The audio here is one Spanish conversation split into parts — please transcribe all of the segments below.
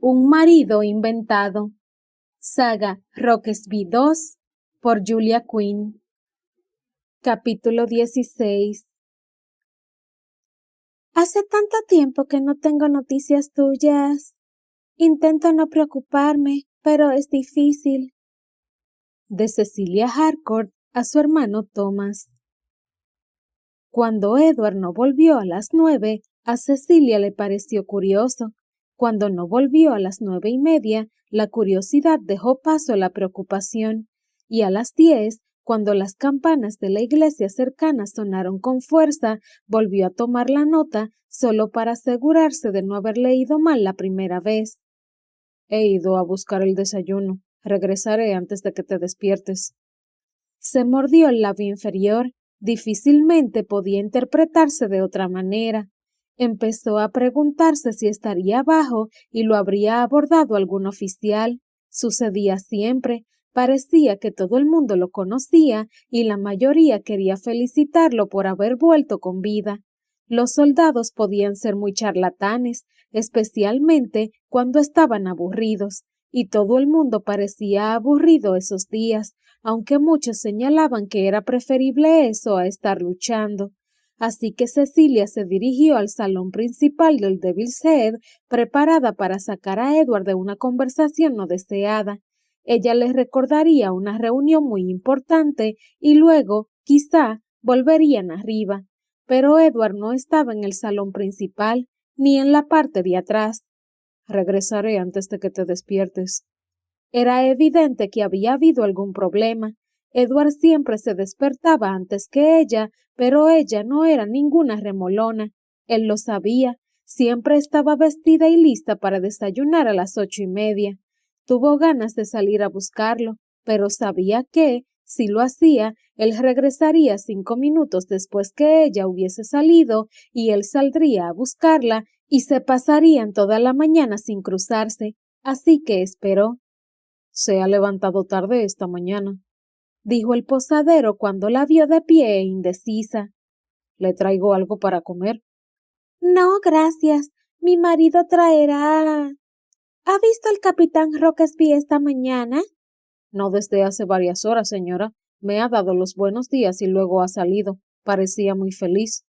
Un marido inventado. Saga Rockesby 2 por Julia Quinn. Capítulo 16. Hace tanto tiempo que no tengo noticias tuyas. Intento no preocuparme, pero es difícil. De Cecilia Harcourt a su hermano Thomas. Cuando Edward no volvió a las 9, a Cecilia le pareció curioso. Cuando no volvió a las 9:30, la curiosidad dejó paso a la preocupación, y a las 10, cuando las campanas de la iglesia cercana sonaron con fuerza, volvió a tomar la nota solo para asegurarse de no haber leído mal la primera vez. He ido a buscar el desayuno. Regresaré antes de que te despiertes. Se mordió el labio inferior. Difícilmente podía interpretarse de otra manera. Empezó a preguntarse si estaría abajo y lo habría abordado algún oficial. Sucedía siempre. Parecía que todo el mundo lo conocía y la mayoría quería felicitarlo por haber vuelto con vida. Los soldados podían ser muy charlatanes, especialmente cuando estaban aburridos, y todo el mundo parecía aburrido esos días, aunque muchos señalaban que era preferible eso a estar luchando. Así que Cecilia se dirigió al salón principal del Devil's Head, preparada para sacar a Edward de una conversación no deseada. Ella le recordaría una reunión muy importante y luego, quizá, volverían arriba. Pero Edward no estaba en el salón principal, ni en la parte de atrás. Regresaré antes de que te despiertes. Era evidente que había habido algún problema. Edward siempre se despertaba antes que ella, pero ella no era ninguna remolona. Él lo sabía. Siempre estaba vestida y lista para desayunar a las 8:30. Tuvo ganas de salir a buscarlo, pero sabía que, si lo hacía, él regresaría 5 minutos después que ella hubiese salido y él saldría a buscarla y se pasarían toda la mañana sin cruzarse. Así que esperó. Se ha levantado tarde esta mañana, dijo el posadero cuando la vio de pie e indecisa. ¿Le traigo algo para comer? No, gracias. Mi marido traerá. ¿Ha visto al capitán Rockesby esta mañana? No desde hace varias horas, señora. Me ha dado los buenos días y luego ha salido. Parecía muy feliz.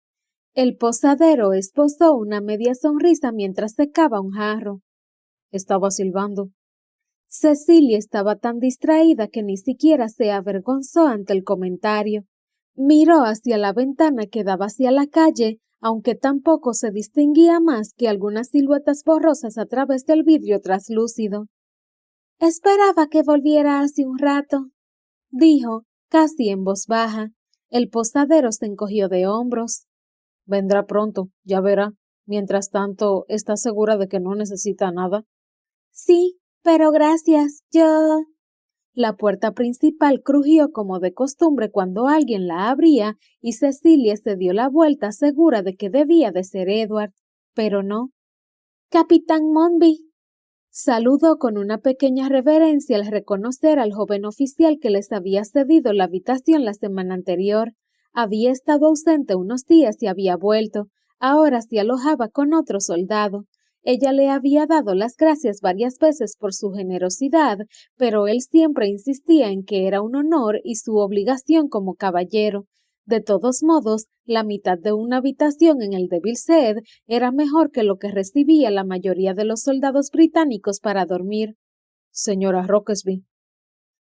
El posadero esbozó una media sonrisa mientras secaba un jarro. Estaba silbando. Cecilia estaba tan distraída que ni siquiera se avergonzó ante el comentario. Miró hacia la ventana que daba hacia la calle, aunque tampoco se distinguía más que algunas siluetas borrosas a través del vidrio traslúcido. Esperaba que volviera hace un rato, dijo, casi en voz baja. El posadero se encogió de hombros. Vendrá pronto, ya verá. Mientras tanto, ¿está segura de que no necesita nada? Sí, pero gracias, yo. La puerta principal crujió como de costumbre cuando alguien la abría y Cecilia se dio la vuelta segura de que debía de ser Edward, pero no. Capitán Monby. Saludó con una pequeña reverencia al reconocer al joven oficial que les había cedido la habitación la semana anterior. Había estado ausente unos días y había vuelto. Ahora se alojaba con otro soldado. Ella le había dado las gracias varias veces por su generosidad, pero él siempre insistía en que era un honor y su obligación como caballero. De todos modos, la mitad de una habitación en el Devil's Head era mejor que lo que recibía la mayoría de los soldados británicos para dormir. Señora Rockesby,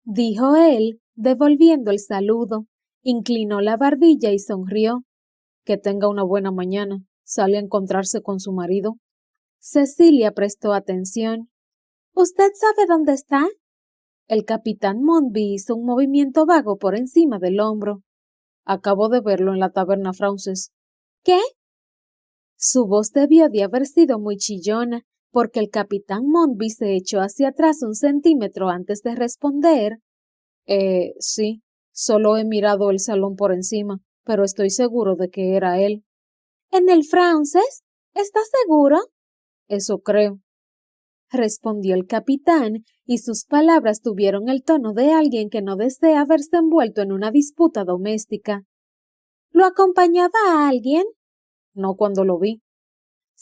dijo él, devolviendo el saludo. Inclinó la barbilla y sonrió. Que tenga una buena mañana. ¿Sale a encontrarse con su marido? Cecilia prestó atención. ¿Usted sabe dónde está? El capitán Monby hizo un movimiento vago por encima del hombro. Acabo de verlo en la taberna Frances. ¿Qué? Su voz debió de haber sido muy chillona, porque el capitán Monby se echó hacia atrás 1 centímetro antes de responder. Sí, solo he mirado el salón por encima, pero estoy seguro de que era él. ¿En el Frances? ¿Estás seguro? Eso creo, respondió el capitán, y sus palabras tuvieron el tono de alguien que no desea verse envuelto en una disputa doméstica. ¿Lo acompañaba a alguien? No cuando lo vi.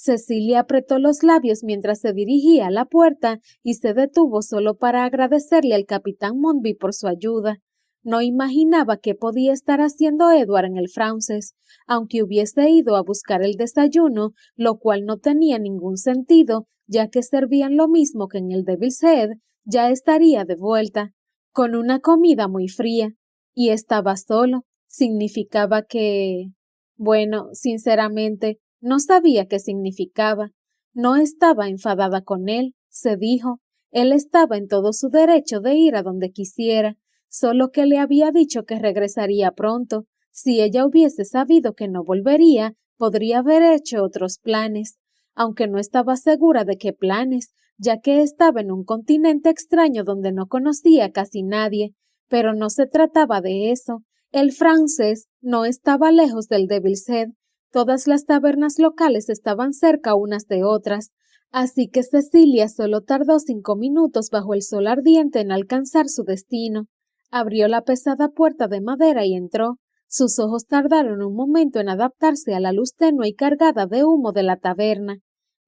Cecilia apretó los labios mientras se dirigía a la puerta y se detuvo solo para agradecerle al capitán Monby por su ayuda. No imaginaba qué podía estar haciendo Edward en el Frances, aunque hubiese ido a buscar el desayuno, lo cual no tenía ningún sentido, ya que servían lo mismo que en el Devil's Head. Ya estaría de vuelta, con una comida muy fría, y estaba solo. Significaba que... Bueno, sinceramente, no sabía qué significaba. No estaba enfadada con él, se dijo. Él estaba en todo su derecho de ir a donde quisiera, solo que le había dicho que regresaría pronto. Si ella hubiese sabido que no volvería, podría haber hecho otros planes, aunque no estaba segura de qué planes, ya que estaba en un continente extraño donde no conocía a casi nadie. Pero no se trataba de eso. El Frances no estaba lejos del Devil's Head. Todas las tabernas locales estaban cerca unas de otras, así que Cecilia solo tardó 5 minutos bajo el sol ardiente en alcanzar su destino. Abrió la pesada puerta de madera y entró. Sus ojos tardaron un momento en adaptarse a la luz tenue y cargada de humo de la taberna.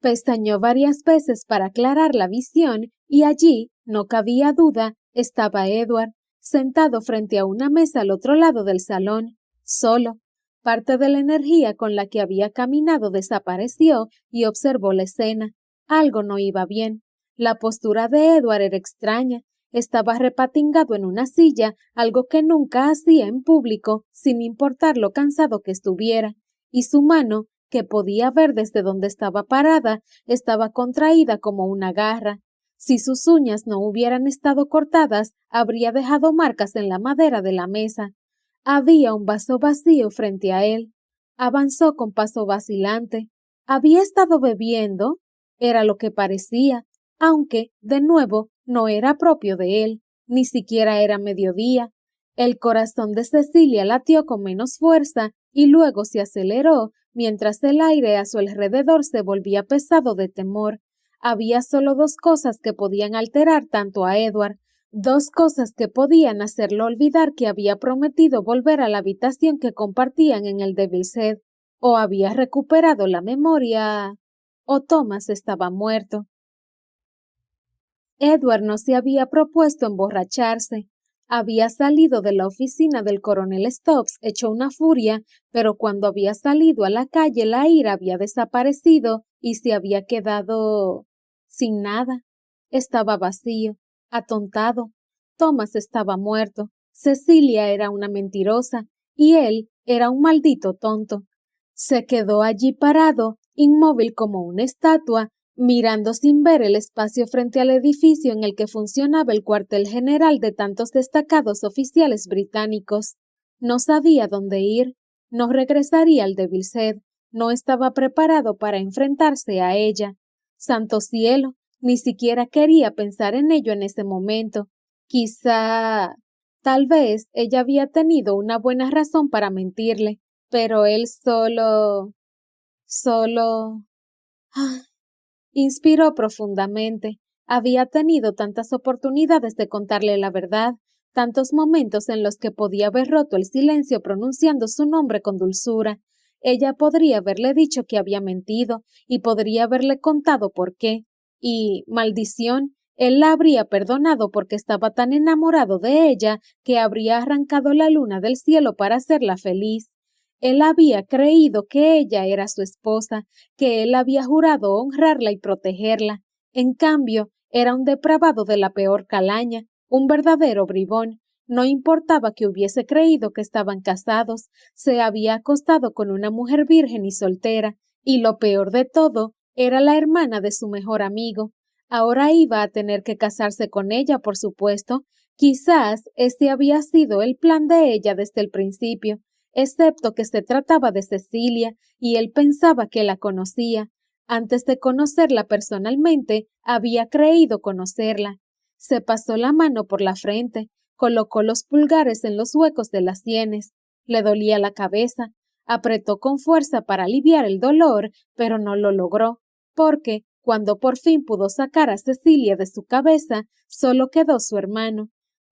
Pestañeó varias veces para aclarar la visión y allí, no cabía duda, estaba Edward, sentado frente a una mesa al otro lado del salón, solo. Parte de la energía con la que había caminado desapareció y observó la escena. Algo no iba bien. La postura de Edward era extraña. Estaba repatingado en una silla, algo que nunca hacía en público, sin importar lo cansado que estuviera, y su mano, que podía ver desde donde estaba parada, estaba contraída como una garra. Si sus uñas no hubieran estado cortadas, habría dejado marcas en la madera de la mesa. Había un vaso vacío frente a él. Avanzó con paso vacilante. ¿Había estado bebiendo? Era lo que parecía, aunque, de nuevo, no era propio de él, ni siquiera era mediodía. El corazón de Cecilia latió con menos fuerza y luego se aceleró, mientras el aire a su alrededor se volvía pesado de temor. Había solo dos cosas que podían alterar tanto a Edward, dos cosas que podían hacerlo olvidar que había prometido volver a la habitación que compartían en el Devil's Head, o había recuperado la memoria, o Thomas estaba muerto. Edward no se había propuesto emborracharse. Había salido de la oficina del coronel Stubbs hecho una furia, pero cuando había salido a la calle la ira había desaparecido y se había quedado sin nada. Estaba vacío, atontado. Thomas estaba muerto. Cecilia era una mentirosa y él era un maldito tonto. Se quedó allí parado, inmóvil como una estatua, mirando sin ver el espacio frente al edificio en el que funcionaba el cuartel general de tantos destacados oficiales británicos. No sabía dónde ir, no regresaría al Devil's Head, no estaba preparado para enfrentarse a ella. Santo cielo, ni siquiera quería pensar en ello en ese momento. Tal vez ella había tenido una buena razón para mentirle, pero él solo... Inspiró profundamente. Había tenido tantas oportunidades de contarle la verdad, tantos momentos en los que podía haber roto el silencio pronunciando su nombre con dulzura. Ella podría haberle dicho que había mentido y podría haberle contado por qué. Y, maldición, él la habría perdonado porque estaba tan enamorado de ella que habría arrancado la luna del cielo para hacerla feliz. Él había creído que ella era su esposa, que él había jurado honrarla y protegerla. En cambio, era un depravado de la peor calaña, un verdadero bribón. No importaba que hubiese creído que estaban casados, se había acostado con una mujer virgen y soltera, y lo peor de todo, era la hermana de su mejor amigo. Ahora iba a tener que casarse con ella, por supuesto. Quizás este había sido el plan de ella desde el principio, excepto que se trataba de Cecilia, y él pensaba que la conocía. Antes de conocerla personalmente, había creído conocerla. Se pasó la mano por la frente, colocó los pulgares en los huecos de las sienes. Le dolía la cabeza. Apretó con fuerza para aliviar el dolor, pero no lo logró, porque, cuando por fin pudo sacar a Cecilia de su cabeza, solo quedó su hermano.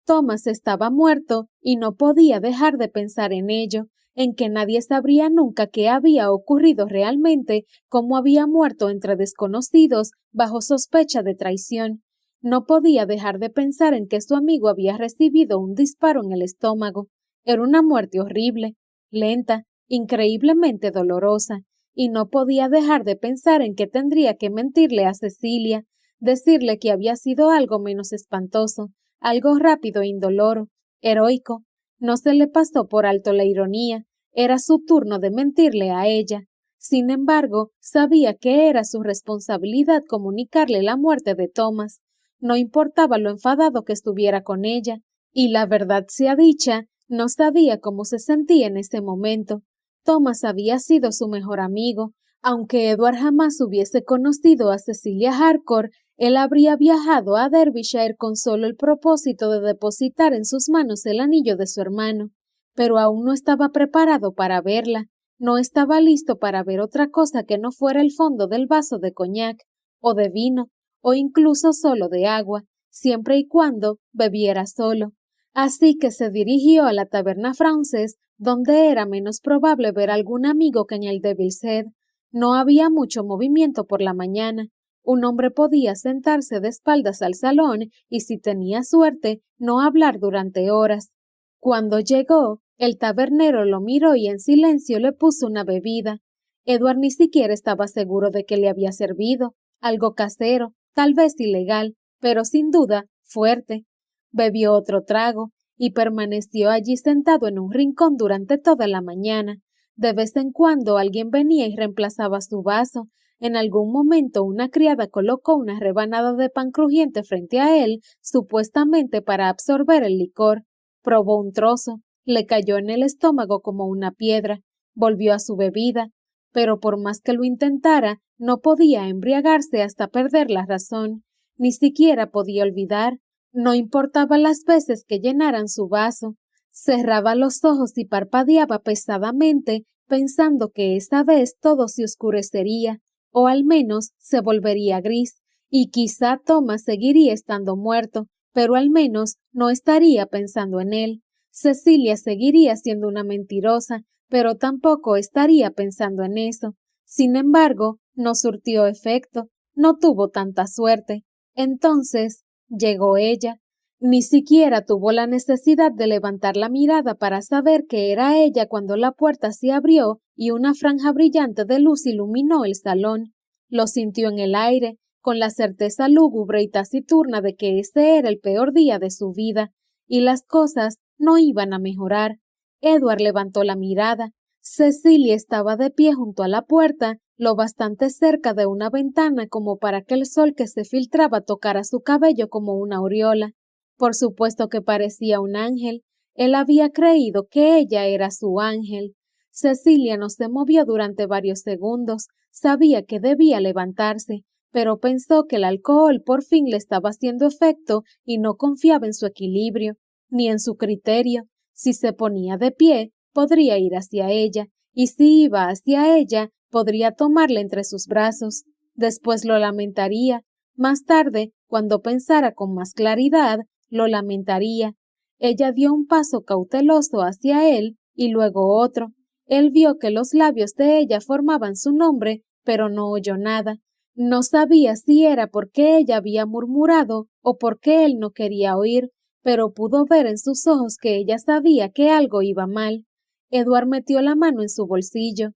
Thomas estaba muerto y no podía dejar de pensar en ello. en que nadie sabría nunca qué había ocurrido realmente, cómo había muerto entre desconocidos bajo sospecha de traición. No podía dejar de pensar en que su amigo había recibido un disparo en el estómago. Era una muerte horrible, lenta, increíblemente dolorosa, y no podía dejar de pensar en que tendría que mentirle a Cecilia, decirle que había sido algo menos espantoso, algo rápido e indoloro, heroico. No se le pasó por alto la ironía, era su turno de mentirle a ella. Sin embargo, sabía que era su responsabilidad comunicarle la muerte de Thomas. No importaba lo enfadado que estuviera con ella, y la verdad sea dicha, no sabía cómo se sentía en ese momento. Thomas había sido su mejor amigo. Aunque Edward jamás hubiese conocido a Cecilia Harcourt, él habría viajado a Derbyshire con solo el propósito de depositar en sus manos el anillo de su hermano, pero aún no estaba preparado para verla, no estaba listo para ver otra cosa que no fuera el fondo del vaso de coñac, o de vino, o incluso solo de agua, siempre y cuando bebiera solo. Así que se dirigió a la taberna Frances, donde era menos probable ver algún amigo que en el Devil's Head. No había mucho movimiento por la mañana. Un hombre podía sentarse de espaldas al salón y, si tenía suerte, no hablar durante horas. Cuando llegó, el tabernero lo miró y en silencio le puso una bebida. Edward ni siquiera estaba seguro de que le había servido, algo casero, tal vez ilegal, pero sin duda fuerte. Bebió otro trago y permaneció allí sentado en un rincón durante toda la mañana. De vez en cuando alguien venía y reemplazaba su vaso. En algún momento una criada colocó una rebanada de pan crujiente frente a él, supuestamente para absorber el licor. Probó un trozo, le cayó en el estómago como una piedra, volvió a su bebida, pero por más que lo intentara, no podía embriagarse hasta perder la razón, ni siquiera podía olvidar. No importaba las veces que llenaran su vaso, cerraba los ojos y parpadeaba pesadamente, pensando que esta vez todo se oscurecería, o al menos se volvería gris, y quizá Thomas seguiría estando muerto, pero al menos no estaría pensando en él. Cecilia seguiría siendo una mentirosa, pero tampoco estaría pensando en eso. Sin embargo, no surtió efecto, no tuvo tanta suerte. Entonces llegó ella. Ni siquiera tuvo la necesidad de levantar la mirada para saber que era ella cuando la puerta se abrió y una franja brillante de luz iluminó el salón. Lo sintió en el aire, con la certeza lúgubre y taciturna de que ese era el peor día de su vida, y las cosas no iban a mejorar. Edward levantó la mirada. Cecilia estaba de pie junto a la puerta, lo bastante cerca de una ventana como para que el sol que se filtraba tocara su cabello como una aureola. Por supuesto que parecía un ángel. Él había creído que ella era su ángel. Cecilia no se movió durante varios segundos. Sabía que debía levantarse, pero pensó que el alcohol por fin le estaba haciendo efecto y no confiaba en su equilibrio, ni en su criterio. Si se ponía de pie, podría ir hacia ella, y si iba hacia ella, podría tomarla entre sus brazos. Después lo lamentaría. Más tarde, cuando pensara con más claridad, lo lamentaría. Ella dio un paso cauteloso hacia él y luego otro. Él vio que los labios de ella formaban su nombre, pero no oyó nada. No sabía si era porque ella había murmurado o porque él no quería oír, pero pudo ver en sus ojos que ella sabía que algo iba mal. Edward metió la mano en su bolsillo.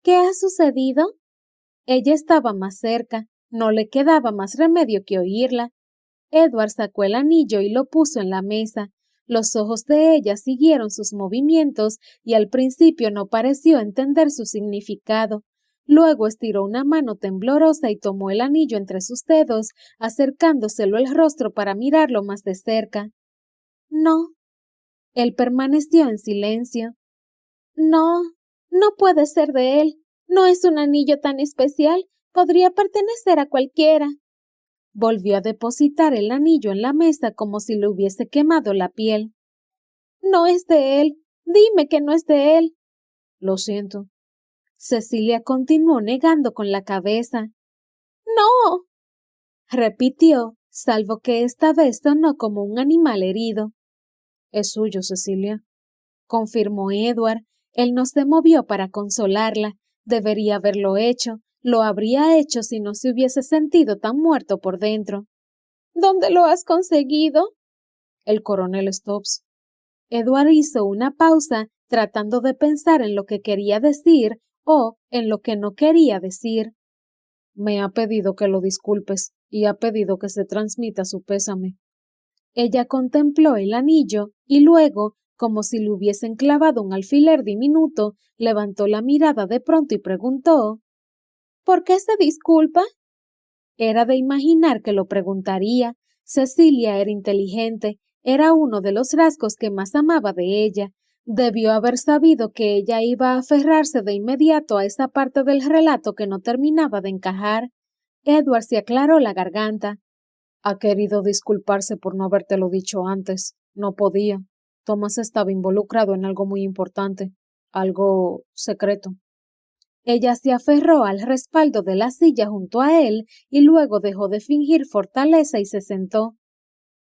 ¿Qué ha sucedido? Ella estaba más cerca, no le quedaba más remedio que oírla. Edward sacó el anillo y lo puso en la mesa. Los ojos de ella siguieron sus movimientos y al principio no pareció entender su significado. Luego estiró una mano temblorosa y tomó el anillo entre sus dedos, acercándoselo al rostro para mirarlo más de cerca. No. Él permaneció en silencio. No, no puede ser de él. No es un anillo tan especial. Podría pertenecer a cualquiera. Volvió a depositar el anillo en la mesa como si le hubiese quemado la piel. No es de él. Dime que no es de él. Lo siento. Cecilia continuó negando con la cabeza. No. Repitió, salvo que esta vez sonó como un animal herido. Es suyo, Cecilia, confirmó Edward. Él no se movió para consolarla. Debería haberlo hecho. Lo habría hecho si no se hubiese sentido tan muerto por dentro. ¿Dónde lo has conseguido? El coronel Stubbs. Edward hizo una pausa, tratando de pensar en lo que quería decir o en lo que no quería decir. Me ha pedido que lo disculpes y ha pedido que se transmita su pésame. Ella contempló el anillo y luego, como si le hubiesen clavado un alfiler diminuto, levantó la mirada de pronto y preguntó: ¿Por qué se disculpa? Era de imaginar que lo preguntaría. Cecilia era inteligente, era uno de los rasgos que más amaba de ella. Debió haber sabido que ella iba a aferrarse de inmediato a esa parte del relato que no terminaba de encajar. Edward se aclaró la garganta. Ha querido disculparse por no habértelo dicho antes. No podía. Thomas estaba involucrado en algo muy importante, algo secreto. Ella se aferró al respaldo de la silla junto a él y luego dejó de fingir fortaleza y se sentó.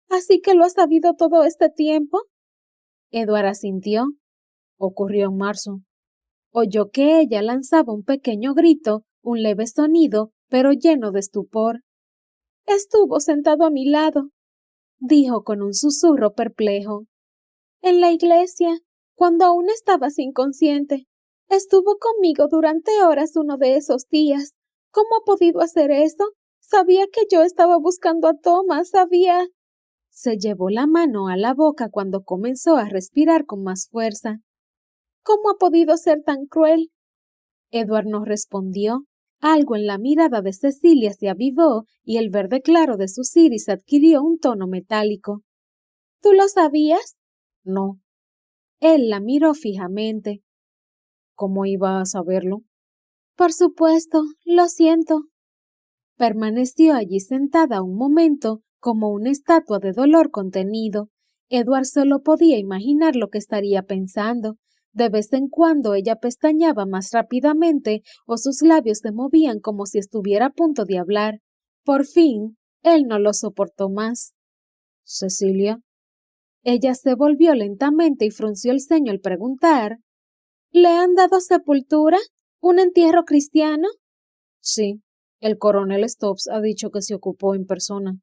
¿Así que lo has sabido todo este tiempo? Edward asintió. Ocurrió en marzo. Oyó que ella lanzaba un pequeño grito, un leve sonido, pero lleno de estupor. Estuvo sentado a mi lado, dijo con un susurro perplejo. En la iglesia, cuando aún estabas inconsciente. Estuvo conmigo durante horas uno de esos días. ¿Cómo ha podido hacer eso? Sabía que yo estaba buscando a Thomas, sabía. Se llevó la mano a la boca cuando comenzó a respirar con más fuerza. ¿Cómo ha podido ser tan cruel? Edward no respondió. Algo en la mirada de Cecilia se avivó y el verde claro de sus iris adquirió un tono metálico. ¿Tú lo sabías? No. Él la miró fijamente. ¿Cómo iba a saberlo? Por supuesto, lo siento. Permaneció allí sentada un momento, como una estatua de dolor contenido. Edward solo podía imaginar lo que estaría pensando. De vez en cuando ella pestañeaba más rápidamente o sus labios se movían como si estuviera a punto de hablar. Por fin, él no lo soportó más. Cecilia. Ella se volvió lentamente y frunció el ceño al preguntar: ¿Le han dado sepultura? ¿Un entierro cristiano? Sí, el coronel Stubbs ha dicho que se ocupó en persona.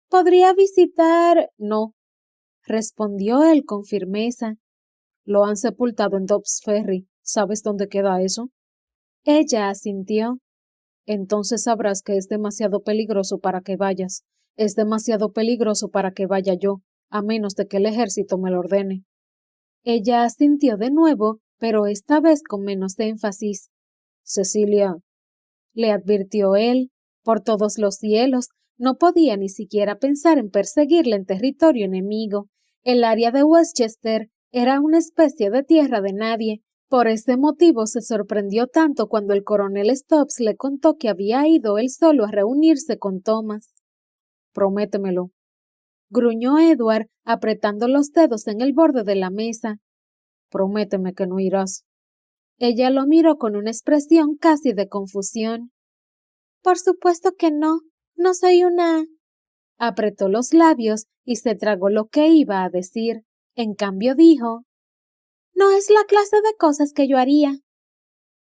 ¿Podría visitar? No, respondió él con firmeza. Lo han sepultado en Dobbs Ferry. ¿Sabes dónde queda eso? Ella asintió. Entonces sabrás que es demasiado peligroso para que vayas. Es demasiado peligroso para que vaya yo, a menos de que el ejército me lo ordene. Ella asintió de nuevo, pero esta vez con menos énfasis. Cecilia, le advirtió él, por todos los cielos, no podía ni siquiera pensar en perseguirla en territorio enemigo. El área de Westchester era una especie de tierra de nadie. Por ese motivo se sorprendió tanto cuando el coronel Stubbs le contó que había ido él solo a reunirse con Thomas. Prométemelo, gruñó Edward, apretando los dedos en el borde de la mesa. Prométeme que no irás. Ella lo miró con una expresión casi de confusión. Por supuesto que no. No soy una... Apretó los labios y se tragó lo que iba a decir. En cambio dijo: No es la clase de cosas que yo haría.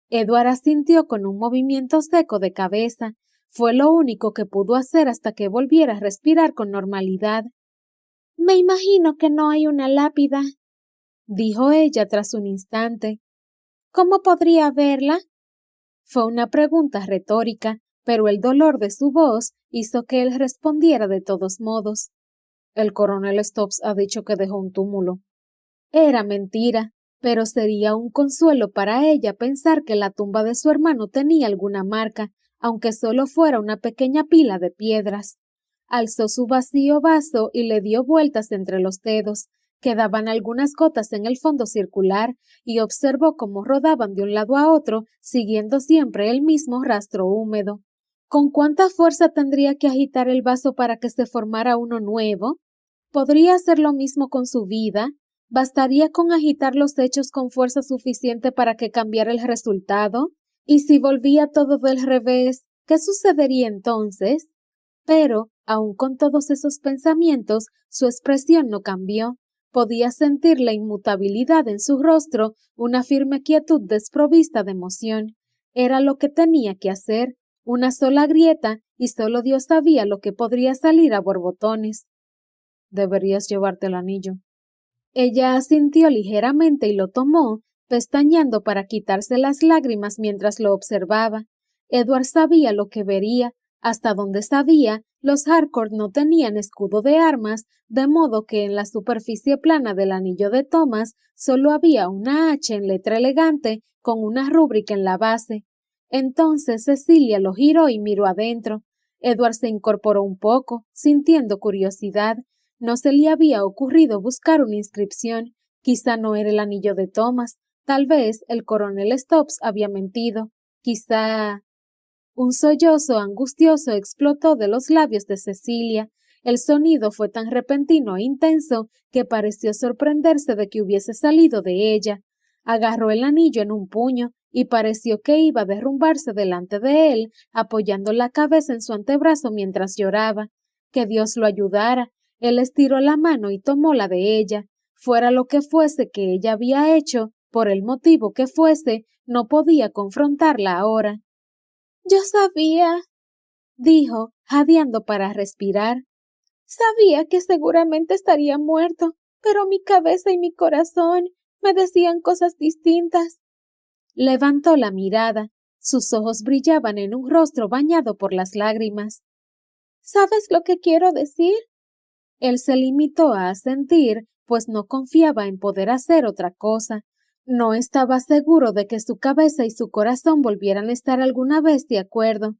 Edward asintió con un movimiento seco de cabeza. Fue lo único que pudo hacer hasta que volviera a respirar con normalidad. Me imagino que no hay una lápida, dijo ella tras un instante. ¿Cómo podría verla? Fue una pregunta retórica, pero el dolor de su voz hizo que él respondiera de todos modos. El coronel Stubbs ha dicho que dejó un túmulo. Era mentira, pero sería un consuelo para ella pensar que la tumba de su hermano tenía alguna marca, aunque solo fuera una pequeña pila de piedras. Alzó su vacío vaso y le dio vueltas entre los dedos. Quedaban algunas gotas en el fondo circular y observó cómo rodaban de un lado a otro, siguiendo siempre el mismo rastro húmedo. ¿Con cuánta fuerza tendría que agitar el vaso para que se formara uno nuevo? ¿Podría hacer lo mismo con su vida? ¿Bastaría con agitar los hechos con fuerza suficiente para que cambiara el resultado? ¿Y si volvía todo del revés, qué sucedería entonces? Pero, aun con todos esos pensamientos, su expresión no cambió. Podía sentir la inmutabilidad en su rostro, una firme quietud desprovista de emoción. Era lo que tenía que hacer, una sola grieta, y solo Dios sabía lo que podría salir a borbotones. Deberías llevarte el anillo. Ella asintió ligeramente y lo tomó, pestañeando para quitarse las lágrimas mientras lo observaba. Edward sabía lo que vería. Hasta donde sabía, los Harcourt no tenían escudo de armas, de modo que en la superficie plana del anillo de Thomas solo había una H en letra elegante con una rúbrica en la base. Entonces Cecilia lo giró y miró adentro. Edward se incorporó un poco, sintiendo curiosidad. No se le había ocurrido buscar una inscripción. Quizá no era el anillo de Thomas. Tal vez el coronel Stubbs había mentido. Quizá... Un sollozo angustioso explotó de los labios de Cecilia. El sonido fue tan repentino e intenso que pareció sorprenderse de que hubiese salido de ella. Agarró el anillo en un puño y pareció que iba a derrumbarse delante de él, apoyando la cabeza en su antebrazo mientras lloraba. Que Dios lo ayudara. Él estiró la mano y tomó la de ella. Fuera lo que fuese que ella había hecho, por el motivo que fuese, no podía confrontarla ahora. Yo sabía, dijo, jadeando para respirar. Sabía que seguramente estaría muerto, pero mi cabeza y mi corazón me decían cosas distintas. Levantó la mirada. Sus ojos brillaban en un rostro bañado por las lágrimas. ¿Sabes lo que quiero decir? Él se limitó a asentir, pues no confiaba en poder hacer otra cosa. No estaba seguro de que su cabeza y su corazón volvieran a estar alguna vez de acuerdo.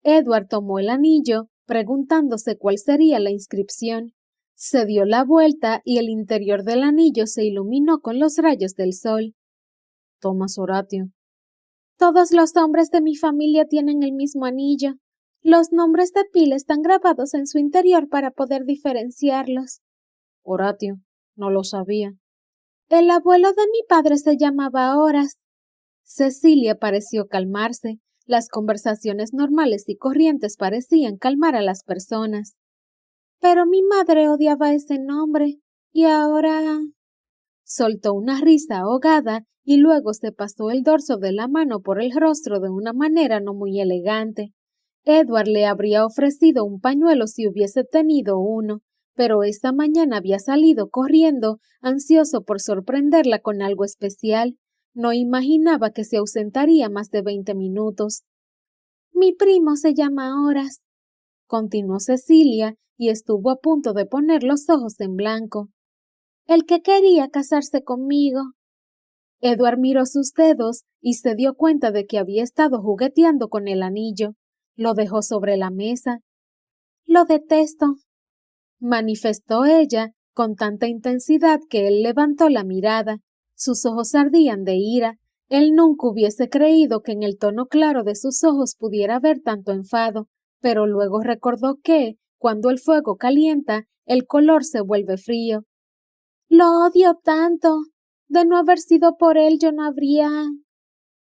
Edward tomó el anillo, preguntándose cuál sería la inscripción. Se dio la vuelta y el interior del anillo se iluminó con los rayos del sol. Thomas Horatio. Todos los hombres de mi familia tienen el mismo anillo. Los nombres de pila están grabados en su interior para poder diferenciarlos. Horatio, no lo sabía. El abuelo de mi padre se llamaba Horas. Cecilia pareció calmarse. Las conversaciones normales y corrientes parecían calmar a las personas. Pero mi madre odiaba ese nombre, y ahora... Soltó una risa ahogada y luego se pasó el dorso de la mano por el rostro de una manera no muy elegante. Edward le habría ofrecido un pañuelo si hubiese tenido uno, pero esta mañana había salido corriendo, ansioso por sorprenderla con algo especial. No imaginaba que se ausentaría más de 20 minutos. Mi primo se llama Horas, continuó Cecilia, y estuvo a punto de poner los ojos en blanco. El que quería casarse conmigo. Edward miró sus dedos y se dio cuenta de que había estado jugueteando con el anillo. Lo dejó sobre la mesa. Lo detesto, manifestó ella con tanta intensidad que él levantó la mirada. Sus ojos ardían de ira. Él nunca hubiese creído que en el tono claro de sus ojos pudiera haber tanto enfado, pero luego recordó que, cuando el fuego calienta, el color se vuelve frío. Lo odio tanto. De no haber sido por él, yo no habría...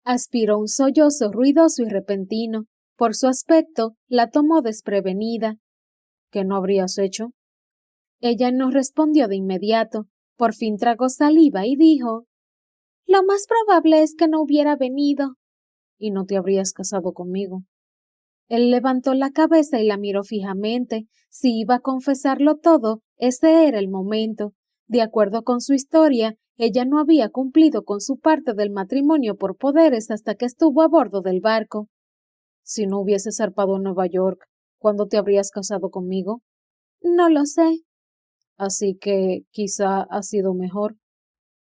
Aspiró un sollozo ruidoso y repentino. Por su aspecto, la tomó desprevenida. ¿Qué no habrías hecho? Ella no respondió de inmediato. Por fin tragó saliva y dijo: Lo más probable es que no hubiera venido. Y no te habrías casado conmigo. Él levantó la cabeza y la miró fijamente. Si iba a confesarlo todo, ese era el momento. De acuerdo con su historia, ella no había cumplido con su parte del matrimonio por poderes hasta que estuvo a bordo del barco. Si no hubieses zarpado a Nueva York, ¿cuándo te habrías casado conmigo? No lo sé. Así que quizá ha sido mejor.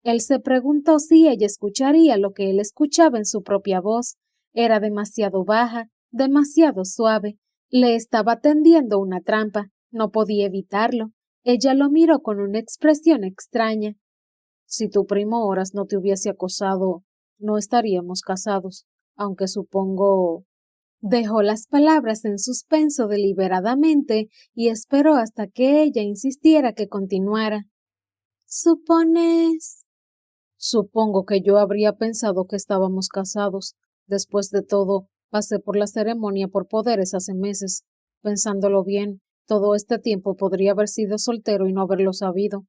Él se preguntó si ella escucharía lo que él escuchaba en su propia voz. Era demasiado baja, demasiado suave. Le estaba tendiendo una trampa. No podía evitarlo. Ella lo miró con una expresión extraña. Si tu primo Horas no te hubiese acosado, no estaríamos casados, aunque supongo... Dejó las palabras en suspenso deliberadamente y esperó hasta que ella insistiera que continuara. ¿Supones? Supongo que yo habría pensado que estábamos casados. Después de todo, pasé por la ceremonia por poderes hace meses. Pensándolo bien, todo este tiempo podría haber sido soltero y no haberlo sabido.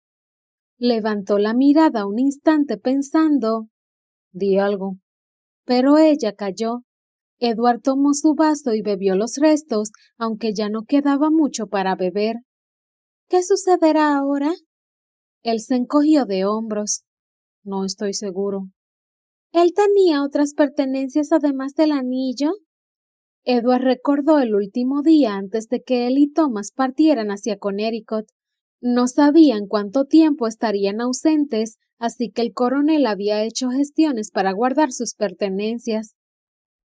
Levantó la mirada un instante pensando, di algo. Pero ella calló. Edward tomó su vaso y bebió los restos, aunque ya no quedaba mucho para beber. ¿Qué sucederá ahora? Él se encogió de hombros. No estoy seguro. ¿Él tenía otras pertenencias además del anillo? Edward recordó el último día antes de que él y Thomas partieran hacia Connecticut. No sabían cuánto tiempo estarían ausentes, así que el coronel había hecho gestiones para guardar sus pertenencias.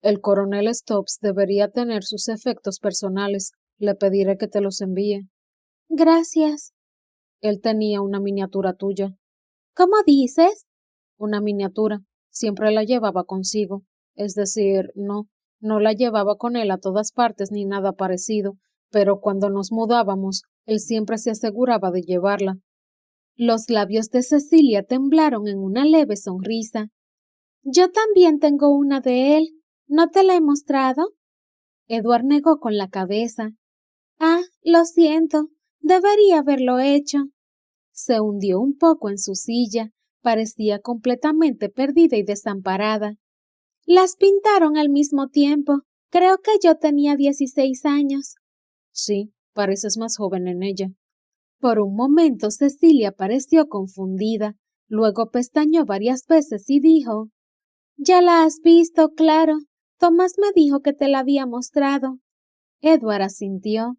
El coronel Stubbs debería tener sus efectos personales. Le pediré que te los envíe. Gracias. Él tenía una miniatura tuya. ¿Cómo dices? Una miniatura. Siempre la llevaba consigo. Es decir, no la llevaba con él a todas partes ni nada parecido, pero cuando nos mudábamos, él siempre se aseguraba de llevarla. Los labios de Cecilia temblaron en una leve sonrisa. Yo también tengo una de él. ¿No te la he mostrado? Edward negó con la cabeza. Ah, lo siento. Debería haberlo hecho. Se hundió un poco en su silla. Parecía completamente perdida y desamparada. Las pintaron al mismo tiempo. Creo que yo tenía 16 años. Sí, pareces más joven en ella. Por un momento Cecilia pareció confundida. Luego pestañeó varias veces y dijo, ya la has visto, claro. Tomás me dijo que te la había mostrado. Edward asintió.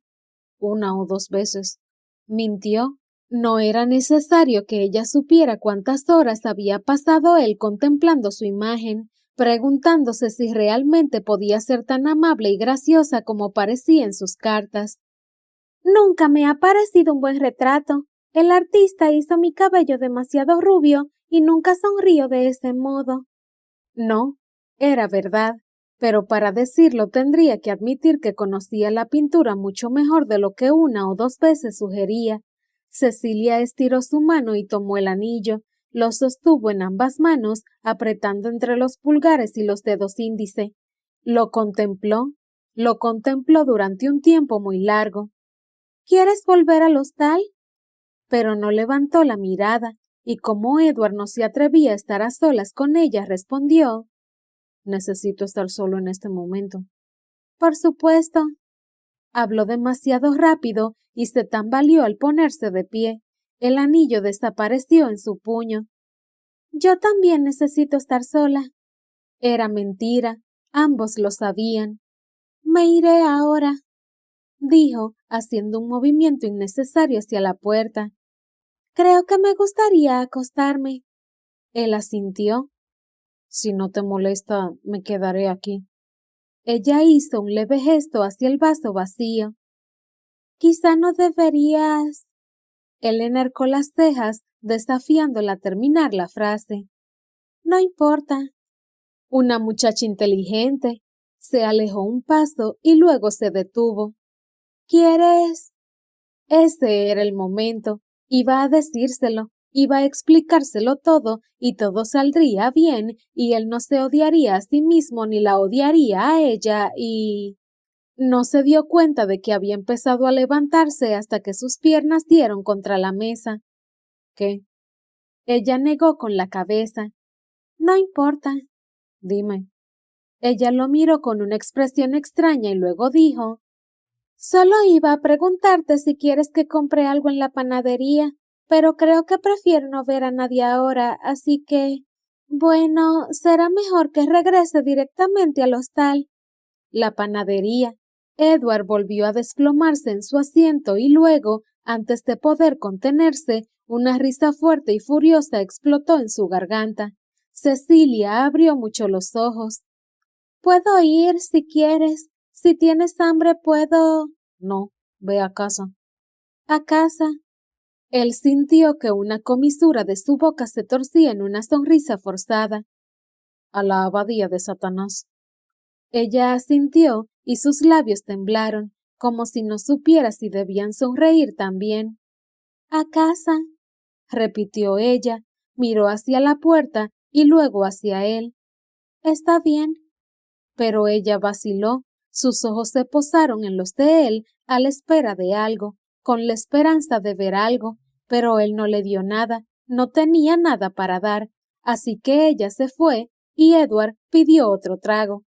1 o 2 veces. Mintió. No era necesario que ella supiera cuántas horas había pasado él contemplando su imagen, preguntándose si realmente podía ser tan amable y graciosa como parecía en sus cartas. Nunca me ha parecido un buen retrato. El artista hizo mi cabello demasiado rubio y nunca sonrío de ese modo. No, era verdad, pero para decirlo tendría que admitir que conocía la pintura mucho mejor de lo que 1 o 2 veces sugería. Cecilia estiró su mano y tomó el anillo, lo sostuvo en ambas manos, apretando entre los pulgares y los dedos índice. Lo contempló durante un tiempo muy largo. ¿Quieres volver al hostal? Pero no levantó la mirada, y como Edward no se atrevía a estar a solas con ella, respondió, necesito estar solo en este momento. Por supuesto. Habló demasiado rápido y se tambaleó al ponerse de pie. El anillo desapareció en su puño. Yo también necesito estar sola. Era mentira, ambos lo sabían. Me iré ahora, dijo, haciendo un movimiento innecesario hacia la puerta. Creo que me gustaría acostarme. Él asintió. Si no te molesta, me quedaré aquí. Ella hizo un leve gesto hacia el vaso vacío. Quizá no deberías. Él enarcó las cejas, desafiándola a terminar la frase. No importa. Una muchacha inteligente. Se alejó un paso y luego se detuvo. ¿Quieres? Ese era el momento. Iba a decírselo, iba a explicárselo todo y todo saldría bien y él no se odiaría a sí mismo ni la odiaría a ella y... No se dio cuenta de que había empezado a levantarse hasta que sus piernas dieron contra la mesa. ¿Qué? Ella negó con la cabeza. No importa. Dime. Ella lo miró con una expresión extraña y luego dijo, solo iba a preguntarte si quieres que compre algo en la panadería, pero creo que prefiero no ver a nadie ahora, así que... Bueno, será mejor que regrese directamente al hostal. La panadería. Edward volvió a desplomarse en su asiento y luego, antes de poder contenerse, una risa fuerte y furiosa explotó en su garganta. Cecilia abrió mucho los ojos. «Puedo ir si quieres. Si tienes hambre, puedo...» «No, ve a casa». «¿A casa?» Él sintió que una comisura de su boca se torcía en una sonrisa forzada. «A la abadía de Satanás». Ella asintió y sus labios temblaron, como si no supiera si debían sonreír también. «A casa», repitió ella, miró hacia la puerta y luego hacia él. «Está bien». Pero ella vaciló, sus ojos se posaron en los de él a la espera de algo, con la esperanza de ver algo, pero él no le dio nada, no tenía nada para dar, así que ella se fue y Edward pidió otro trago.